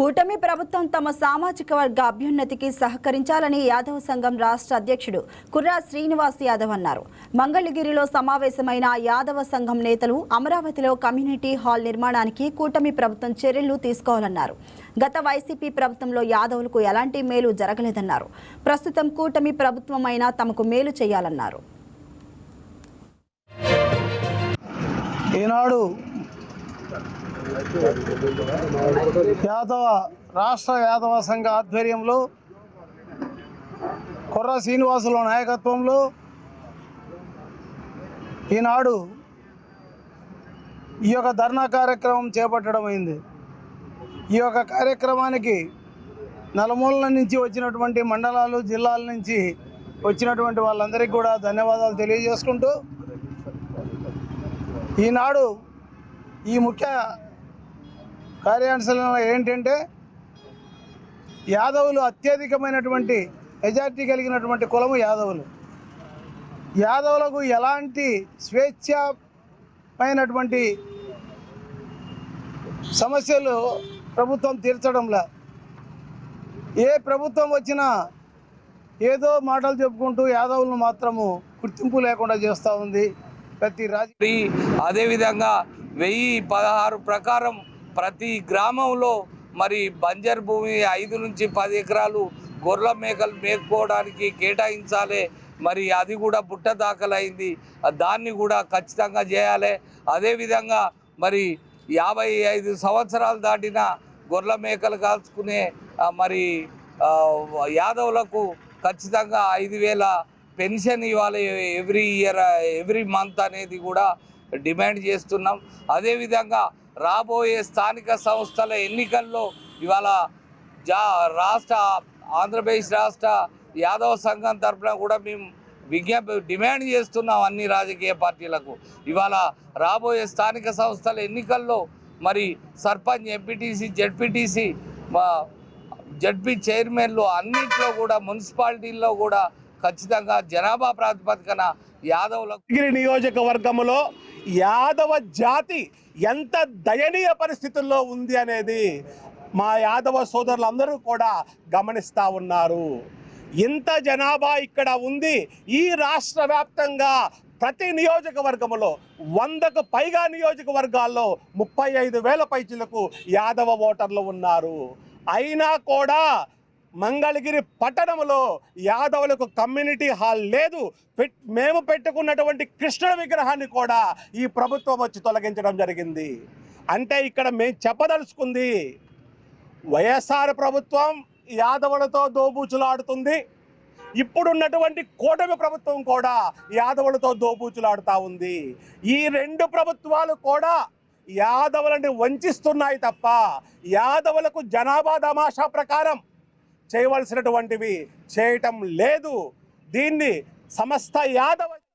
కూటమి ప్రభుత్వం తమ సామాజిక వర్గ అభ్యున్నతికి సహకరించాలని యాదవ సంఘం రాష్ట్ర అధ్యక్షుడు కుర్రా శ్రీనివాస్ యాదవ్ అన్నారు. మంగళగిరిలో సమావేశమైన యాదవ సంఘం నేతలు అమరావతిలో కమ్యూనిటీ హాల్ నిర్మాణానికి కూటమి ప్రభుత్వం చర్యలు తీసుకోవాలన్నారు. గత వైసీపీ ప్రభుత్వంలో యాదవులకు ఎలాంటి మేలు జరగలేదన్నారు. ప్రస్తుతం కూటమి ప్రభుత్వమైనా తమకు మేలు చేయాలన్నారు. ఈనాడు రాష్ట్ర యాదవ సంఘ ఆధ్వర్యంలో కుర్రా శ్రీనివాసుల నాయకత్వంలో ఈనాడు ఈ యొక్క ధర్నా కార్యక్రమం చేపట్టడం అయింది. ఈ యొక్క కార్యక్రమానికి నలుమూలల నుంచి వచ్చినటువంటి మండలాలు, జిల్లాల నుంచి వచ్చినటువంటి వాళ్ళందరికీ కూడా ధన్యవాదాలు తెలియజేసుకుంటూ, ఈనాడు ఈ ముఖ్య కార్యాచరణ ఏంటంటే యాదవులు అత్యధికమైనటువంటి మెజార్టీ కలిగినటువంటి కులము యాదవులు. యాదవులకు ఎలాంటి స్వేచ్ఛమైనటువంటి సమస్యలు ప్రభుత్వం తీర్చడంలా, ఏ ప్రభుత్వం వచ్చినా ఏదో మాటలు చెప్పుకుంటూ యాదవులను మాత్రము గుర్తింపు లేకుండా చేస్తూ ఉంది ప్రతి రాజకీయ. అదేవిధంగా 1016 ప్రకారం ప్రతి గ్రామంలో మరి బంజర్ భూమి 5 నుంచి 10 ఎకరాలు గొర్రెల మేకలు మేపుకోవడానికి కేటాయించాలి. మరి అది కూడా బుట్ట దాఖలైంది, దాన్ని కూడా ఖచ్చితంగా చేయాలి. అదేవిధంగా మరి 55 సంవత్సరాలు దాటిన గొర్రెల మేకలు కాల్చుకునే మరి యాదవులకు ఖచ్చితంగా 5,000 పెన్షన్ ఇవ్వాలి ఎవ్రీ మంత్ అనేది కూడా డిమాండ్ చేస్తున్నాం. అదేవిధంగా రాబోయే స్థానిక సంస్థల ఎన్నికల్లో ఇవాళ ఆంధ్రప్రదేశ్ రాష్ట్ర యాదవ సంఘం తరఫున కూడా మేము డిమాండ్ చేస్తున్నాం అన్ని రాజకీయ పార్టీలకు. ఇవాళ రాబోయే స్థానిక సంస్థల ఎన్నికల్లో మరి సర్పంచ్, ఎంపీటీసీ, జడ్పీటీసీ, జడ్పీ చైర్మన్లు అన్నింటిలో కూడా, మున్సిపాలిటీల్లో కూడా ఖచ్చితంగా జనాభా ప్రాతిపదికన యాదవులకు నియోజకవర్గంలో యాదవ జాతి ఎంత దయనీయ పరిస్థితుల్లో ఉంది అనేది మా యాదవ సోదరులందరూ కూడా గమనిస్తూ ఉన్నారు. ఇంత జనాభా ఇక్కడ ఉంది. ఈ రాష్ట్ర వ్యాప్తంగా ప్రతి నియోజకవర్గంలో 100కు పైగా నియోజకవర్గాల్లో 35,000 పైచిలకు యాదవ ఓటర్లు ఉన్నారు. అయినా కూడా మంగళగిరి పట్టణంలో యాదవులకు కమ్యూనిటీ హాల్ లేదు. మేము పెట్టుకున్నటువంటి కృష్ణుడి విగ్రహాన్ని కూడా ఈ ప్రభుత్వం వచ్చి తొలగించడం జరిగింది. అంటే ఇక్కడ మేము చెప్పదలుచుకుంది, వైఎస్ఆర్ ప్రభుత్వం యాదవులతో దోబూచులాడుతుంది. ఇప్పుడున్నటువంటి కూటమి ప్రభుత్వం కూడా యాదవులతో దోబూచులాడుతూ ఉంది. ఈ 2 ప్రభుత్వాలు కూడా యాదవులని వంచిస్తున్నాయి తప్ప యాదవులకు జనాభా తమాషా ప్రకారం చేయవలసినటువంటివి చేయటం లేదు. దీన్ని సమస్త యాదవ